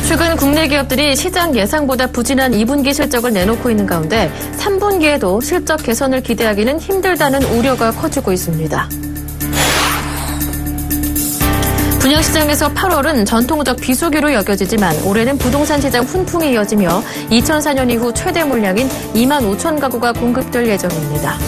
최근 국내 기업들이 시장 예상보다 부진한 2분기 실적을 내놓고 있는 가운데 3분기에도 실적 개선을 기대하기는 힘들다는 우려가 커지고 있습니다. 분양시장에서 8월은 전통적 비수기로 여겨지지만 올해는 부동산 시장 훈풍이 이어지며 2004년 이후 최대 물량인 2만 5천 가구가 공급될 예정입니다.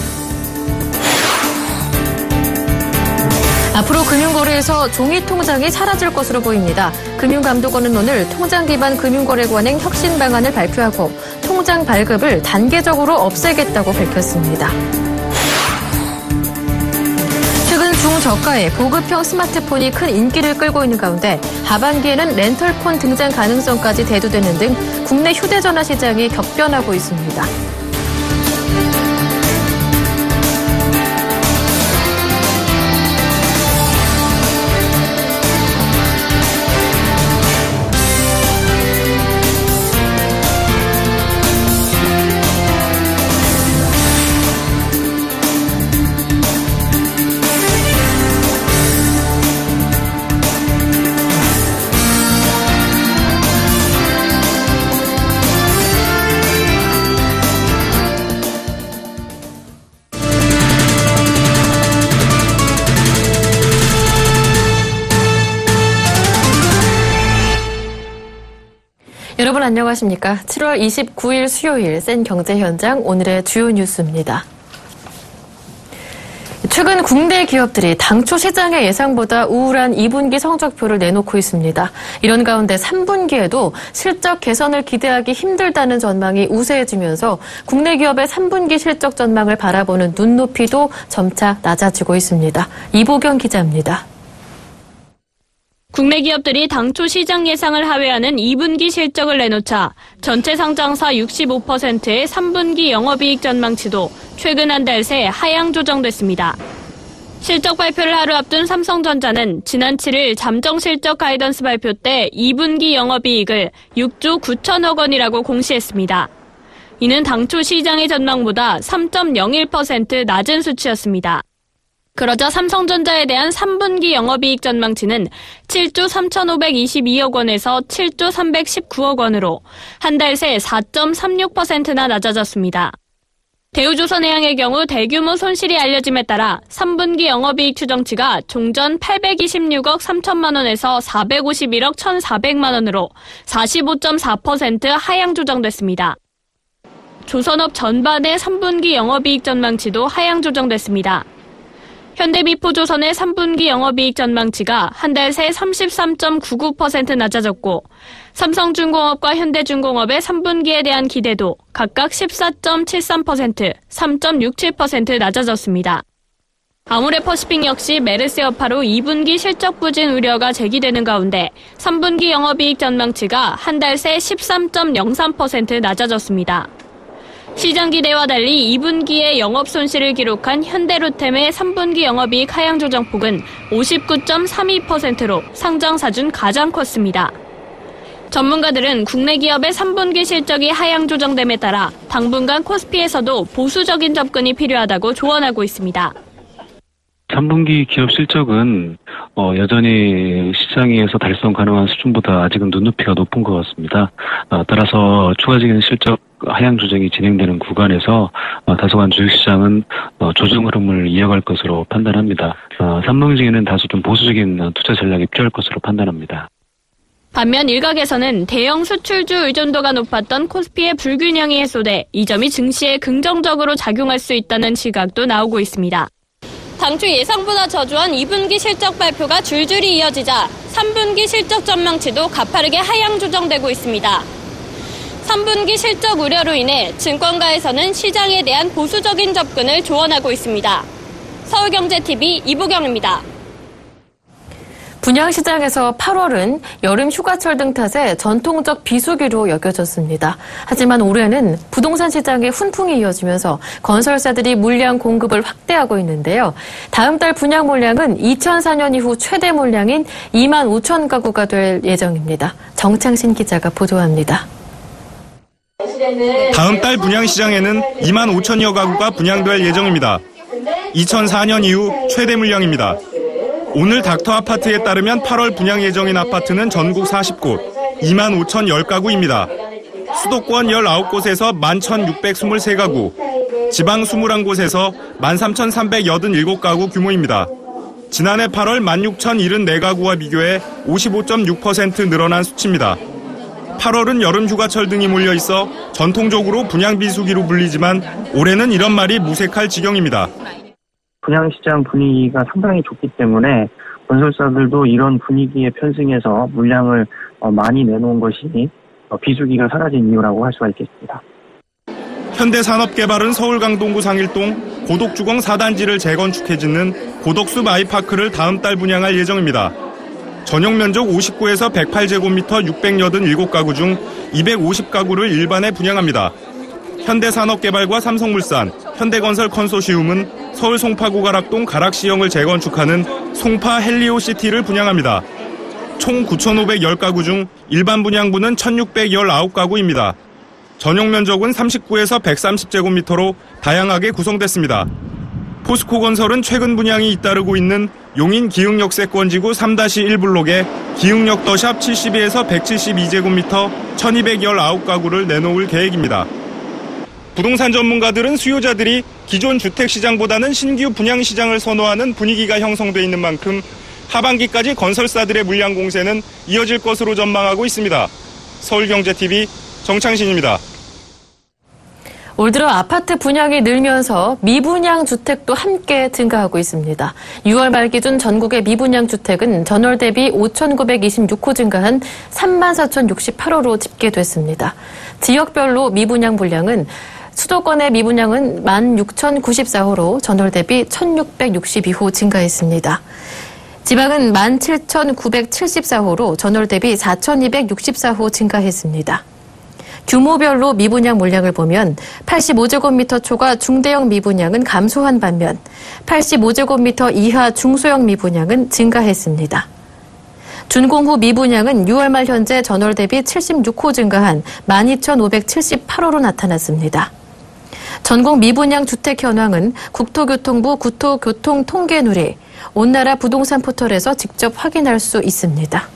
앞으로 금융거래에서 종이통장이 사라질 것으로 보입니다. 금융감독원은 오늘 통장 기반 금융거래 관행 혁신 방안을 발표하고 통장 발급을 단계적으로 없애겠다고 밝혔습니다. 최근 중저가의 보급형 스마트폰이 큰 인기를 끌고 있는 가운데 하반기에는 렌털폰 등장 가능성까지 대두되는 등 국내 휴대전화 시장이 격변하고 있습니다. 여러분 안녕하십니까? 7월 29일 수요일 센 경제 현장 오늘의 주요 뉴스입니다. 최근 국내 기업들이 당초 시장의 예상보다 우울한 2분기 성적표를 내놓고 있습니다. 이런 가운데 3분기에도 실적 개선을 기대하기 힘들다는 전망이 우세해지면서 국내 기업의 3분기 실적 전망을 바라보는 눈높이도 점차 낮아지고 있습니다. 이보경 기자입니다. 국내 기업들이 당초 시장 예상을 하회하는 2분기 실적을 내놓자 전체 상장사 65%의 3분기 영업이익 전망치도 최근 한 달 새 하향 조정됐습니다. 실적 발표를 하루 앞둔 삼성전자는 지난 7일 잠정 실적 가이던스 발표 때 2분기 영업이익을 6조 9천억 원이라고 공시했습니다. 이는 당초 시장의 전망보다 3.01% 낮은 수치였습니다. 그러자 삼성전자에 대한 3분기 영업이익 전망치는 7조 3,522억 원에서 7조 319억 원으로 한 달 새 4.36%나 낮아졌습니다. 대우조선해양의 경우 대규모 손실이 알려짐에 따라 3분기 영업이익 추정치가 종전 826억 3천만 원에서 451억 1,400만 원으로 45.4% 하향 조정됐습니다. 조선업 전반의 3분기 영업이익 전망치도 하향 조정됐습니다. 현대미포조선의 3분기 영업이익 전망치가 한 달 새 33.99% 낮아졌고 삼성중공업과 현대중공업의 3분기에 대한 기대도 각각 14.73%, 3.67% 낮아졌습니다. 아모레퍼시픽 역시 메르스 여파로 2분기 실적 부진 우려가 제기되는 가운데 3분기 영업이익 전망치가 한 달 새 13.03% 낮아졌습니다. 시장 기대와 달리 2분기에 영업 손실을 기록한 현대로템의 3분기 영업이익 하향 조정폭은 59.32%로 상장사 중 가장 컸습니다. 전문가들은 국내 기업의 3분기 실적이 하향 조정됨에 따라 당분간 코스피에서도 보수적인 접근이 필요하다고 조언하고 있습니다. 3분기 기업 실적은 여전히 시장에서 달성 가능한 수준보다 아직은 눈높이가 높은 것 같습니다. 따라서 추가적인 실적 하향 조정이 진행되는 구간에서 다소간 주식시장은 조정 흐름을 이어갈 것으로 판단합니다. 3분기에는 다소 좀 보수적인 투자 전략이 필요할 것으로 판단합니다. 반면 일각에서는 대형 수출주 의존도가 높았던 코스피의 불균형이 해소돼 이 점이 증시에 긍정적으로 작용할 수 있다는 시각도 나오고 있습니다. 당초 예상보다 저조한 2분기 실적 발표가 줄줄이 이어지자 3분기 실적 전망치도 가파르게 하향 조정되고 있습니다. 3분기 실적 우려로 인해 증권가에서는 시장에 대한 보수적인 접근을 조언하고 있습니다. 서울경제TV 이보경입니다. 분양시장에서 8월은 여름 휴가철 등 탓에 전통적 비수기로 여겨졌습니다. 하지만 올해는 부동산 시장의 훈풍이 이어지면서 건설사들이 물량 공급을 확대하고 있는데요. 다음 달 분양 물량은 2004년 이후 최대 물량인 2만 5천 가구가 될 예정입니다. 정창신 기자가 보도합니다. 다음 달 분양시장에는 2만 5천여 가구가 분양될 예정입니다. 2004년 이후 최대 물량입니다. 오늘 닥터 아파트에 따르면 8월 분양 예정인 아파트는 전국 40곳, 25,010가구입니다. 수도권 19곳에서 11,623가구, 지방 21곳에서 13,387가구 규모입니다. 지난해 8월 16,074가구와 비교해 55.6% 늘어난 수치입니다. 8월은 여름 휴가철 등이 몰려 있어 전통적으로 분양 비수기로 불리지만 올해는 이런 말이 무색할 지경입니다. 분양시장 분위기가 상당히 좋기 때문에 건설사들도 이런 분위기에 편승해서 물량을 많이 내놓은 것이 비수기가 사라진 이유라고 할 수가 있겠습니다. 현대산업개발은 서울 강동구 상일동 고덕주공 4단지를 재건축해 짓는 고덕숲 아이파크를 다음 달 분양할 예정입니다. 전용 면적 59에서 108제곱미터 687가구 중 250가구를 일반에 분양합니다. 현대산업개발과 삼성물산, 현대건설 컨소시움은 서울 송파 구가락동 가락시형을 재건축하는 송파 헬리오시티를 분양합니다. 총 9,510가구 중 일반 분양분은 1,619가구입니다. 전용 면적은 39에서 130제곱미터로 다양하게 구성됐습니다. 포스코건설은 최근 분양이 잇따르고 있는 용인 기흥역세권지구 3-1블록에 기흥역 더샵 72에서 172제곱미터 1,219가구를 내놓을 계획입니다. 부동산 전문가들은 수요자들이 기존 주택시장보다는 신규 분양시장을 선호하는 분위기가 형성돼 있는 만큼 하반기까지 건설사들의 물량 공세는 이어질 것으로 전망하고 있습니다. 서울경제TV 정창신입니다. 올 들어 아파트 분양이 늘면서 미분양 주택도 함께 증가하고 있습니다. 6월 말 기준 전국의 미분양 주택은 전월 대비 5,926호 증가한 34,068호로 집계됐습니다. 지역별로 미분양 물량은 수도권의 미분양은 16,094호로 전월 대비 1,662호 증가했습니다. 지방은 17,974호로 전월 대비 4,264호 증가했습니다. 규모별로 미분양 물량을 보면 85제곱미터 초과 중대형 미분양은 감소한 반면 85제곱미터 이하 중소형 미분양은 증가했습니다. 준공후 미분양은 6월 말 현재 전월 대비 76호 증가한 12,578호로 나타났습니다. 전국 미분양 주택 현황은 국토교통부 국토교통통계누리 온나라 부동산 포털에서 직접 확인할 수 있습니다.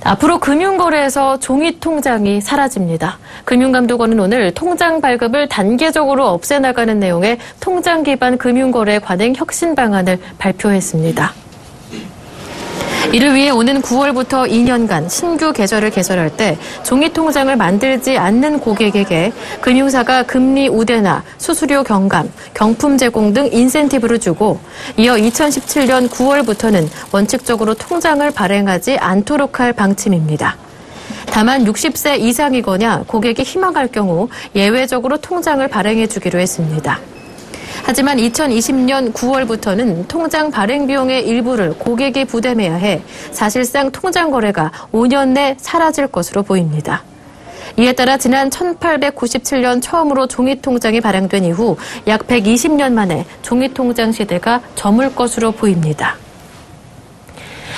앞으로 금융거래에서 종이통장이 사라집니다. 금융감독원은 오늘 통장 발급을 단계적으로 없애나가는 내용의 통장 기반 금융거래 관행 혁신 방안을 발표했습니다. 이를 위해 오는 9월부터 2년간 신규 계좌를 개설할 때 종이통장을 만들지 않는 고객에게 금융사가 금리 우대나 수수료 경감, 경품 제공 등 인센티브를 주고 이어 2017년 9월부터는 원칙적으로 통장을 발행하지 않도록 할 방침입니다. 다만 60세 이상이거나 고객이 희망할 경우 예외적으로 통장을 발행해 주기로 했습니다. 하지만 2020년 9월부터는 통장 발행 비용의 일부를 고객이 부담해야 해 사실상 통장 거래가 5년 내 사라질 것으로 보입니다. 이에 따라 지난 1897년 처음으로 종이통장이 발행된 이후 약 120년 만에 종이통장 시대가 저물 것으로 보입니다.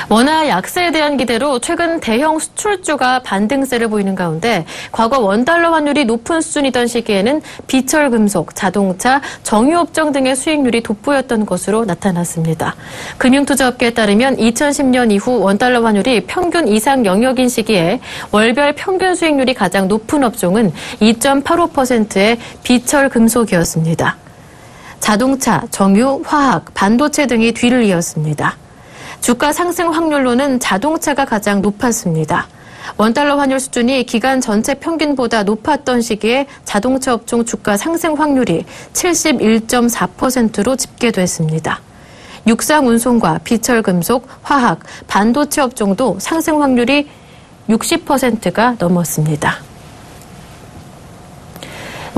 원화 약세에 대한 기대로 최근 대형 수출주가 반등세를 보이는 가운데 과거 원달러 환율이 높은 수준이던 시기에는 비철금속, 자동차, 정유업종 등의 수익률이 돋보였던 것으로 나타났습니다. 금융투자업계에 따르면 2010년 이후 원달러 환율이 평균 이상 영역인 시기에 월별 평균 수익률이 가장 높은 업종은 2.85%의 비철금속이었습니다. 자동차, 정유, 화학, 반도체 등이 뒤를 이었습니다. 주가 상승 확률로는 자동차가 가장 높았습니다. 원달러 환율 수준이 기간 전체 평균보다 높았던 시기에 자동차 업종 주가 상승 확률이 71.4%로 집계됐습니다. 육상 운송과 비철금속, 화학, 반도체 업종도 상승 확률이 60%가 넘었습니다.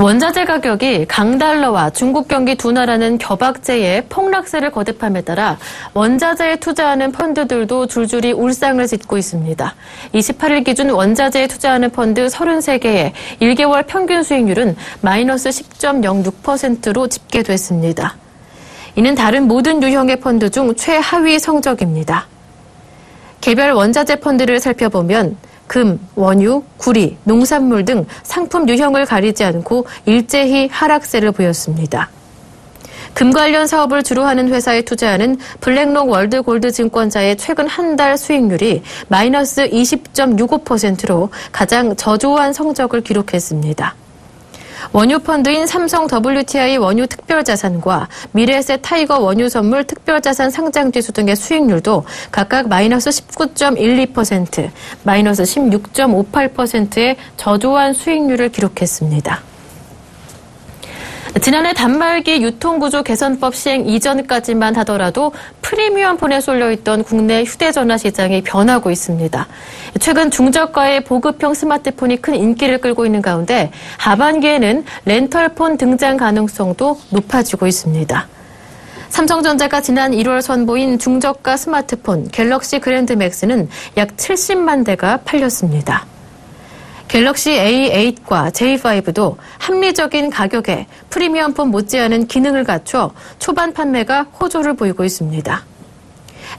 원자재 가격이 강달러와 중국 경기 두 나라는 겨박제에 폭락세를 거듭함에 따라 원자재에 투자하는 펀드들도 줄줄이 울상을 짓고 있습니다. 28일 기준 원자재에 투자하는 펀드 33개의 1개월 평균 수익률은 마이너스 10.06%로 집계됐습니다. 이는 다른 모든 유형의 펀드 중 최하위 성적입니다. 개별 원자재 펀드를 살펴보면 금, 원유, 구리, 농산물 등 상품 유형을 가리지 않고 일제히 하락세를 보였습니다. 금 관련 사업을 주로 하는 회사에 투자하는 블랙록 월드골드 증권사의 최근 한 달 수익률이 마이너스 20.65%로 가장 저조한 성적을 기록했습니다. 원유 펀드인 삼성 WTI 원유 특별자산과 미래에셋 타이거 원유 선물 특별자산 상장지수 등의 수익률도 각각 마이너스 19.12%, 마이너스 16.58%의 저조한 수익률을 기록했습니다. 지난해 단말기 유통구조 개선법 시행 이전까지만 하더라도 프리미엄폰에 쏠려있던 국내 휴대전화 시장이 변하고 있습니다. 최근 중저가의 보급형 스마트폰이 큰 인기를 끌고 있는 가운데 하반기에는 렌털폰 등장 가능성도 높아지고 있습니다. 삼성전자가 지난 1월 선보인 중저가 스마트폰 갤럭시 그랜드 맥스는 약 70만 대가 팔렸습니다. 갤럭시 A8과 J5도 합리적인 가격에 프리미엄폰 못지않은 기능을 갖춰 초반 판매가 호조를 보이고 있습니다.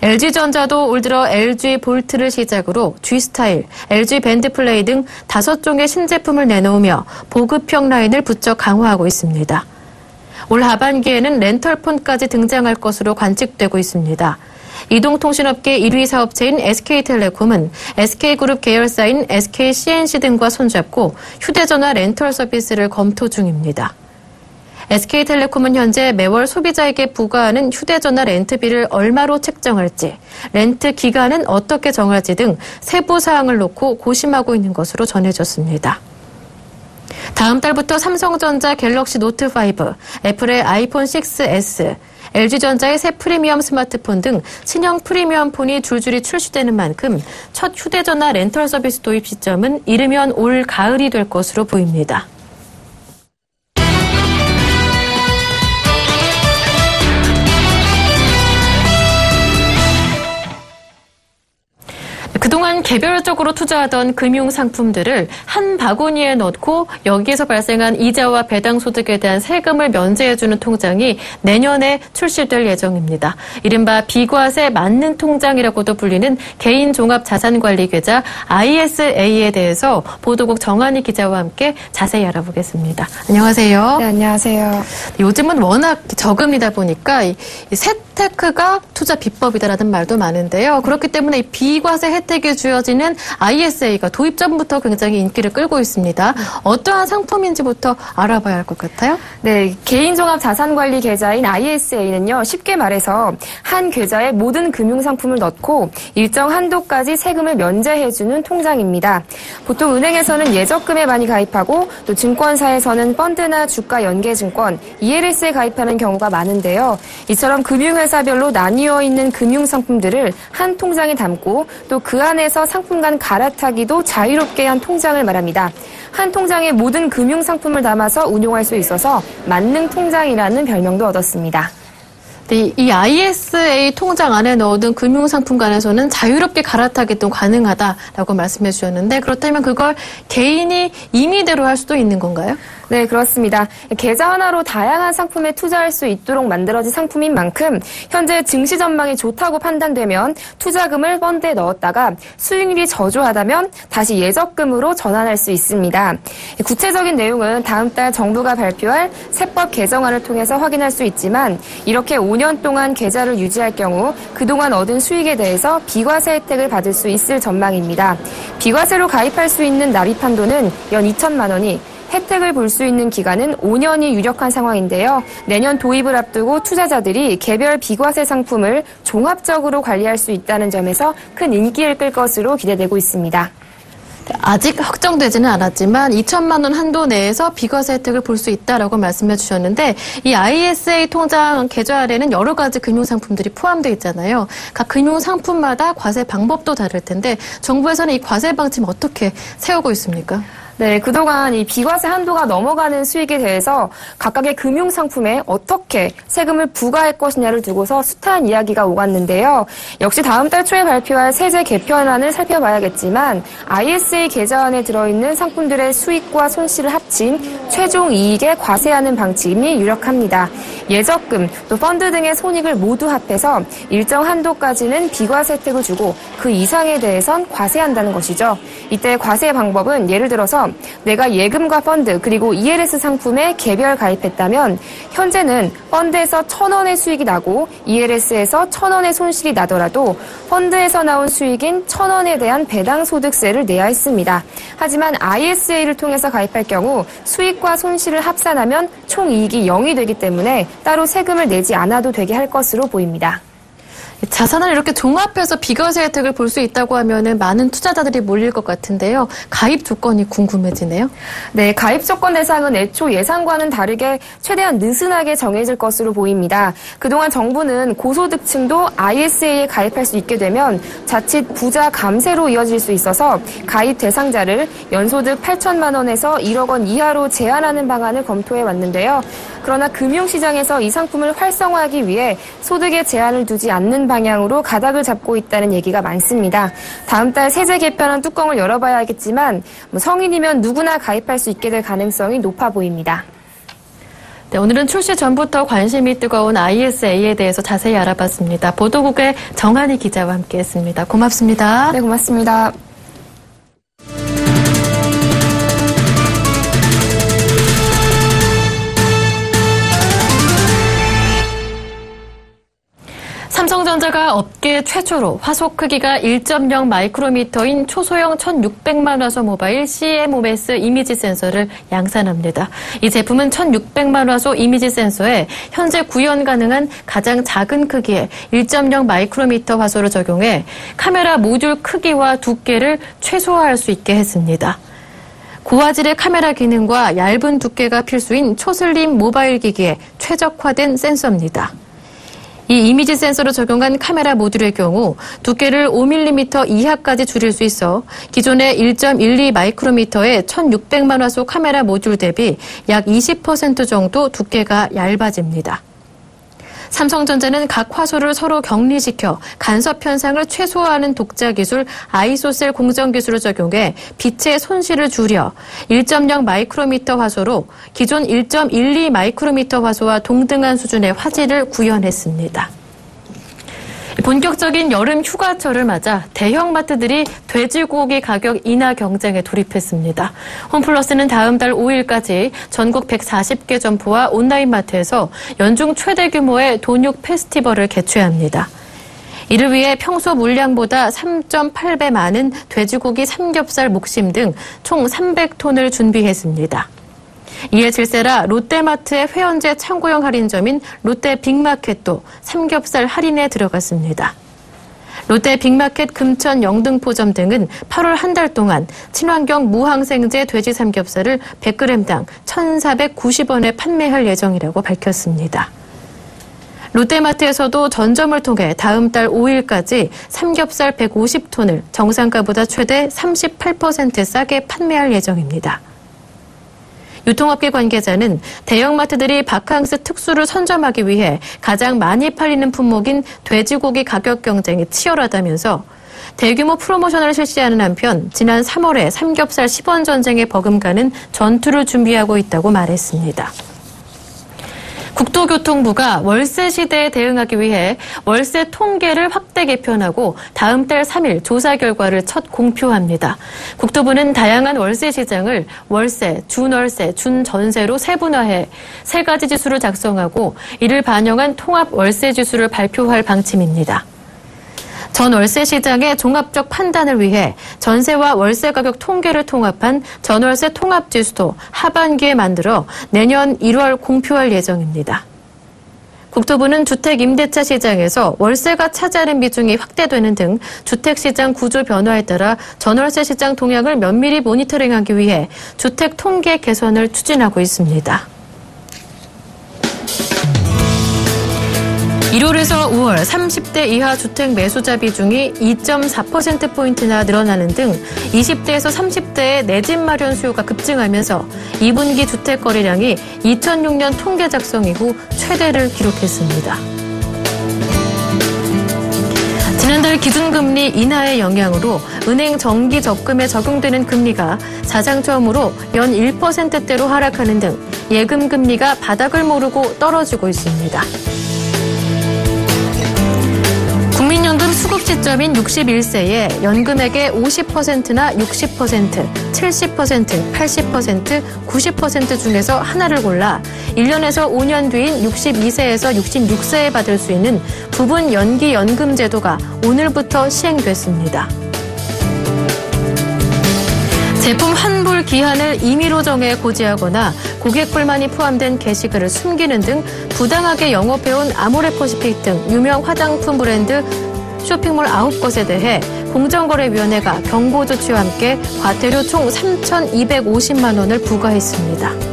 LG전자도 올 들어 LG 볼트를 시작으로 G스타일, LG 밴드플레이 등 5종의 신제품을 내놓으며 보급형 라인을 부쩍 강화하고 있습니다. 올 하반기에는 렌털폰까지 등장할 것으로 관측되고 있습니다. 이동통신업계 1위 사업체인 SK텔레콤은 SK그룹 계열사인 SKCNC 등과 손잡고 휴대전화 렌털 서비스를 검토 중입니다. SK텔레콤은 현재 매월 소비자에게 부과하는 휴대전화 렌트비를 얼마로 책정할지, 렌트 기간은 어떻게 정할지 등 세부 사항을 놓고 고심하고 있는 것으로 전해졌습니다. 다음 달부터 삼성전자 갤럭시 노트5, 애플의 아이폰 6S, LG전자의 새 프리미엄 스마트폰 등 신형 프리미엄 폰이 줄줄이 출시되는 만큼 첫 휴대전화 렌털 서비스 도입 시점은 이르면 올 가을이 될 것으로 보입니다. 그동안 개별적으로 투자하던 금융상품들을 한 바구니에 넣고 여기에서 발생한 이자와 배당소득에 대한 세금을 면제해주는 통장이 내년에 출시될 예정입니다. 이른바 비과세 맞는 통장이라고도 불리는 개인종합자산관리계좌 ISA에 대해서 보도국 정한희 기자와 함께 자세히 알아보겠습니다. 안녕하세요. 네, 안녕하세요. 요즘은 워낙 저금이다 보니까 이 세테크가 투자 비법이다라는 말도 많은데요. 그렇기 때문에 이 비과세 혜택이 주어지는 ISA가 도입 전부터 굉장히 인기를 끌고 있습니다. 어떠한 상품인지부터 알아봐야 할 것 같아요. 네, 개인종합자산관리 계좌인 ISA는요, 쉽게 말해서 한 계좌에 모든 금융상품을 넣고 일정 한도까지 세금을 면제해주는 통장입니다. 보통 은행에서는 예적금에 많이 가입하고 또 증권사에서는 펀드나 주가 연계증권, ELS에 가입하는 경우가 많은데요. 이처럼 금융회사별로 나뉘어 있는 금융상품들을 한 통장에 담고 또 그 안에서 상품 간 갈아타기도 자유롭게 한 통장을 말합니다. 한 통장에 모든 금융상품을 담아서 운용할 수 있어서 만능 통장이라는 별명도 얻었습니다. 이 ISA 통장 안에 넣어둔 금융상품 간에서는 자유롭게 갈아타기도 가능하다라고 말씀해 주셨는데 그렇다면 그걸 개인이 임의대로 할 수도 있는 건가요? 네, 그렇습니다. 계좌 하나로 다양한 상품에 투자할 수 있도록 만들어진 상품인 만큼 현재 증시 전망이 좋다고 판단되면 투자금을 펀드에 넣었다가 수익률이 저조하다면 다시 예적금으로 전환할 수 있습니다. 구체적인 내용은 다음 달 정부가 발표할 세법 개정안을 통해서 확인할 수 있지만 이렇게 5년 동안 계좌를 유지할 경우 그동안 얻은 수익에 대해서 비과세 혜택을 받을 수 있을 전망입니다. 비과세로 가입할 수 있는 납입 한도는 연 2천만 원이 혜택을 볼 수 있는 기간은 5년이 유력한 상황인데요. 내년 도입을 앞두고 투자자들이 개별 비과세 상품을 종합적으로 관리할 수 있다는 점에서 큰 인기를 끌 것으로 기대되고 있습니다. 아직 확정되지는 않았지만 2천만 원 한도 내에서 비과세 혜택을 볼 수 있다라고 말씀해 주셨는데 이 ISA 통장 계좌 아래는 여러 가지 금융상품들이 포함되어 있잖아요. 각 금융상품마다 과세 방법도 다를 텐데 정부에서는 이 과세 방침 어떻게 세우고 있습니까? 네, 그동안 이 비과세 한도가 넘어가는 수익에 대해서 각각의 금융상품에 어떻게 세금을 부과할 것이냐를 두고서 숱한 이야기가 오갔는데요. 역시 다음 달 초에 발표할 세제 개편안을 살펴봐야겠지만 ISA 계좌 안에 들어있는 상품들의 수익과 손실을 합친 최종 이익에 과세하는 방침이 유력합니다. 예적금, 또 펀드 등의 손익을 모두 합해서 일정 한도까지는 비과세 혜택을 주고 그 이상에 대해선 과세한다는 것이죠. 이때 과세 방법은 예를 들어서 내가 예금과 펀드 그리고 ELS 상품에 개별 가입했다면 현재는 펀드에서 1,000원의 수익이 나고 ELS에서 1,000원의 손실이 나더라도 펀드에서 나온 수익인 1,000원에 대한 배당소득세를 내야 했습니다. 하지만 ISA를 통해서 가입할 경우 수익과 손실을 합산하면 총 이익이 0이 되기 때문에 따로 세금을 내지 않아도 되게 할 것으로 보입니다. 자산을 이렇게 종합해서 비과세 혜택을 볼 수 있다고 하면은 많은 투자자들이 몰릴 것 같은데요. 가입 조건이 궁금해지네요. 네, 가입 조건 대상은 애초 예상과는 다르게 최대한 느슨하게 정해질 것으로 보입니다. 그동안 정부는 고소득층도 ISA에 가입할 수 있게 되면 자칫 부자 감세로 이어질 수 있어서 가입 대상자를 연소득 8천만 원에서 1억 원 이하로 제한하는 방안을 검토해 왔는데요. 그러나 금융시장에서 이 상품을 활성화하기 위해 소득에 제한을 두지 않는 방향으로 가닥을 잡고 있다는 얘기가 많습니다. 다음 달 세제 개편안 뚜껑을 열어봐야겠지만 성인이면 누구나 가입할 수 있게 될 가능성이 높아 보입니다. 네, 오늘은 출시 전부터 관심이 뜨거운 ISA에 대해서 자세히 알아봤습니다. 보도국의 정한희 기자와 함께했습니다. 고맙습니다. 네, 고맙습니다. 삼성전자가 업계 최초로 화소 크기가 1.0 마이크로미터인 초소형 1600만 화소 모바일 CMOS 이미지 센서를 양산합니다. 이 제품은 1600만 화소 이미지 센서에 현재 구현 가능한 가장 작은 크기의 1.0 마이크로미터 화소를 적용해 카메라 모듈 크기와 두께를 최소화할 수 있게 했습니다. 고화질의 카메라 기능과 얇은 두께가 필수인 초슬림 모바일 기기에 최적화된 센서입니다. 이 이미지 센서를 적용한 카메라 모듈의 경우 두께를 5mm 이하까지 줄일 수 있어 기존의 1.12 마이크로미터의 1600만 화소 카메라 모듈 대비 약 20% 정도 두께가 얇아집니다. 삼성전자는 각 화소를 서로 격리시켜 간섭 현상을 최소화하는 독자 기술 아이소셀 공정 기술을 적용해 빛의 손실을 줄여 1.0 마이크로미터 화소로 기존 1.12 마이크로미터 화소와 동등한 수준의 화질을 구현했습니다. 본격적인 여름 휴가철을 맞아 대형마트들이 돼지고기 가격 인하 경쟁에 돌입했습니다. 홈플러스는 다음 달 5일까지 전국 140개 점포와 온라인 마트에서 연중 최대 규모의 돈육 페스티벌을 개최합니다. 이를 위해 평소 물량보다 3.8배 많은 돼지고기 삼겹살 목심 등 총 300톤을 준비했습니다. 이에 질세라 롯데마트의 회원제 창고형 할인점인 롯데 빅마켓도 삼겹살 할인에 들어갔습니다. 롯데 빅마켓 금천 영등포점 등은 8월 한 달 동안 친환경 무항생제 돼지 삼겹살을 100g당 1,490원에 판매할 예정이라고 밝혔습니다. 롯데마트에서도 전점을 통해 다음 달 5일까지 삼겹살 150톤을 정상가보다 최대 38% 싸게 판매할 예정입니다. 유통업계 관계자는 대형마트들이 바캉스 특수를 선점하기 위해 가장 많이 팔리는 품목인 돼지고기 가격 경쟁이 치열하다면서 대규모 프로모션을 실시하는 한편 지난 3월에 삼겹살 10원 전쟁에 버금가는 전투를 준비하고 있다고 말했습니다. 국토교통부가 월세 시대에 대응하기 위해 월세 통계를 확대 개편하고 다음 달 3일 조사 결과를 첫 공표합니다. 국토부는 다양한 월세 시장을 월세, 준월세, 준전세로 세분화해 세 가지 지수를 작성하고 이를 반영한 통합 월세 지수를 발표할 방침입니다. 전 월세 시장의 종합적 판단을 위해 전세와 월세 가격 통계를 통합한 전월세 통합지수도 하반기에 만들어 내년 1월 공표할 예정입니다. 국토부는 주택 임대차 시장에서 월세가 차지하는 비중이 확대되는 등 주택시장 구조 변화에 따라 전월세 시장 동향을 면밀히 모니터링하기 위해 주택 통계 개선을 추진하고 있습니다. 1월에서 5월 30대 이하 주택 매수자 비중이 2.4%포인트나 늘어나는 등 20대에서 30대의 내 집 마련 수요가 급증하면서 2분기 주택 거래량이 2006년 통계 작성 이후 최대를 기록했습니다. 지난달 기준금리 인하의 영향으로 은행 정기 적금에 적용되는 금리가 사상 처음으로 연 1%대로 하락하는 등 예금 금리가 바닥을 모르고 떨어지고 있습니다. 국민연금 수급 시점인 61세에 연금액의 50%나 60%, 70%, 80%, 90% 중에서 하나를 골라 1년에서 5년 뒤인 62세에서 66세에 받을 수 있는 부분 연기 연금 제도가 오늘부터 시행됐습니다. 제품 환불 기한을 임의로 정해 고지하거나 고객 불만이 포함된 게시글을 숨기는 등 부당하게 영업해온 아모레퍼시픽 등 유명 화장품 브랜드 쇼핑몰 9곳에 대해 공정거래위원회가 경고 조치와 함께 과태료 총 3,250만 원을 부과했습니다.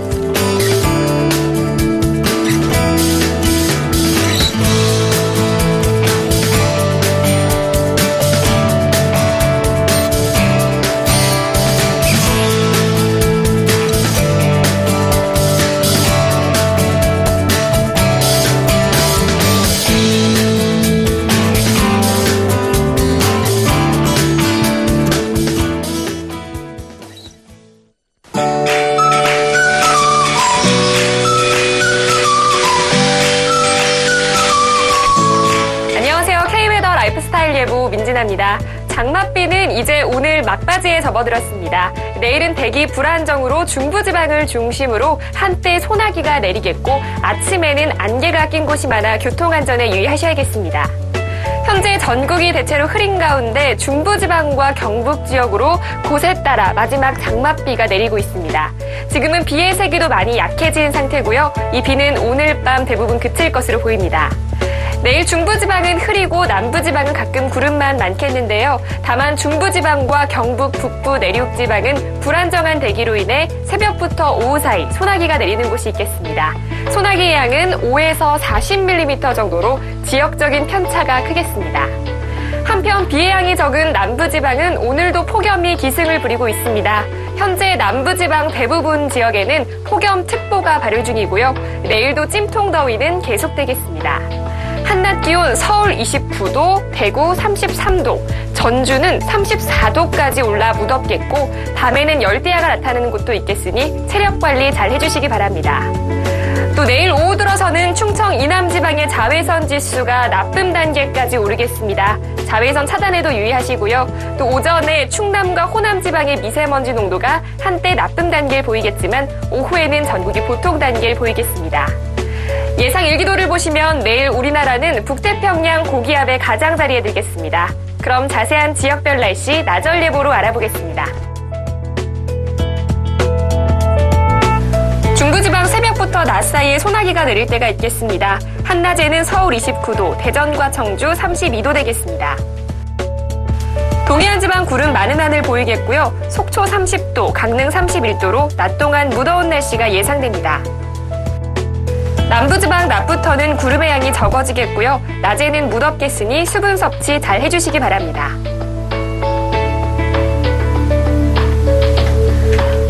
민진아입니다. 장맛비는 이제 오늘 막바지에 접어들었습니다. 내일은 대기 불안정으로 중부지방을 중심으로 한때 소나기가 내리겠고 아침에는 안개가 낀 곳이 많아 교통안전에 유의하셔야겠습니다. 현재 전국이 대체로 흐린 가운데 중부지방과 경북 지역으로 곳에 따라 마지막 장맛비가 내리고 있습니다. 지금은 비의 세기도 많이 약해진 상태고요. 이 비는 오늘 밤 대부분 그칠 것으로 보입니다. 내일 중부지방은 흐리고 남부지방은 가끔 구름만 많겠는데요. 다만 중부지방과 경북 북부 내륙지방은 불안정한 대기로 인해 새벽부터 오후 사이 소나기가 내리는 곳이 있겠습니다. 소나기의 양은 5에서 40mm 정도로 지역적인 편차가 크겠습니다. 한편 비의 양이 적은 남부지방은 오늘도 폭염이 기승을 부리고 있습니다. 현재 남부지방 대부분 지역에는 폭염특보가 발효 중이고요. 내일도 찜통더위는 계속되겠습니다. 한낮 기온 서울 29도, 대구 33도, 전주는 34도까지 올라 무덥겠고 밤에는 열대야가 나타나는 곳도 있겠으니 체력 관리 잘 해주시기 바랍니다. 또 내일 오후 들어서는 충청 이남지방의 자외선 지수가 나쁨 단계까지 오르겠습니다. 자외선 차단에도 유의하시고요. 또 오전에 충남과 호남 지방의 미세먼지 농도가 한때 나쁨 단계를 보이겠지만 오후에는 전국이 보통 단계를 보이겠습니다. 예상 일기도를 보시면 내일 우리나라는 북태평양 고기압의 가장자리에 들겠습니다. 그럼 자세한 지역별 날씨 나절 예보로 알아보겠습니다. 중부지방 새벽부터 낮 사이에 소나기가 내릴 때가 있겠습니다. 한낮에는 서울 29도, 대전과 청주 32도 되겠습니다. 동해안 지방 구름 많은 하늘 보이겠고요. 속초 30도, 강릉 31도로 낮 동안 무더운 날씨가 예상됩니다. 남부지방 낮부터는 구름의 양이 적어지겠고요. 낮에는 무덥겠으니 수분 섭취 잘 해주시기 바랍니다.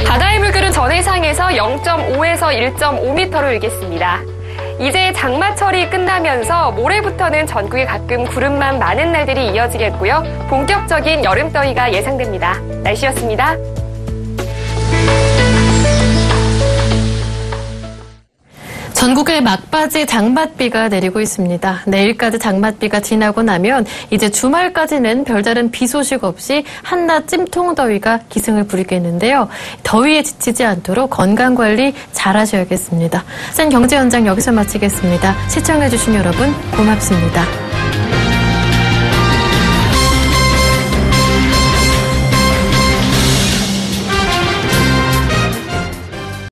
바다의 물결은 전해상에서 0.5에서 1.5m로 일겠습니다. 이제 장마철이 끝나면서 모레부터는 전국에 가끔 구름만 많은 날들이 이어지겠고요. 본격적인 여름더위가 예상됩니다. 날씨였습니다. 전국에 막바지 장맛비가 내리고 있습니다. 내일까지 장맛비가 지나고 나면 이제 주말까지는 별다른 비 소식 없이 한낮 찜통더위가 기승을 부리겠는데요. 더위에 지치지 않도록 건강관리 잘 하셔야겠습니다. 센 경제 현장 여기서 마치겠습니다. 시청해주신 여러분 고맙습니다.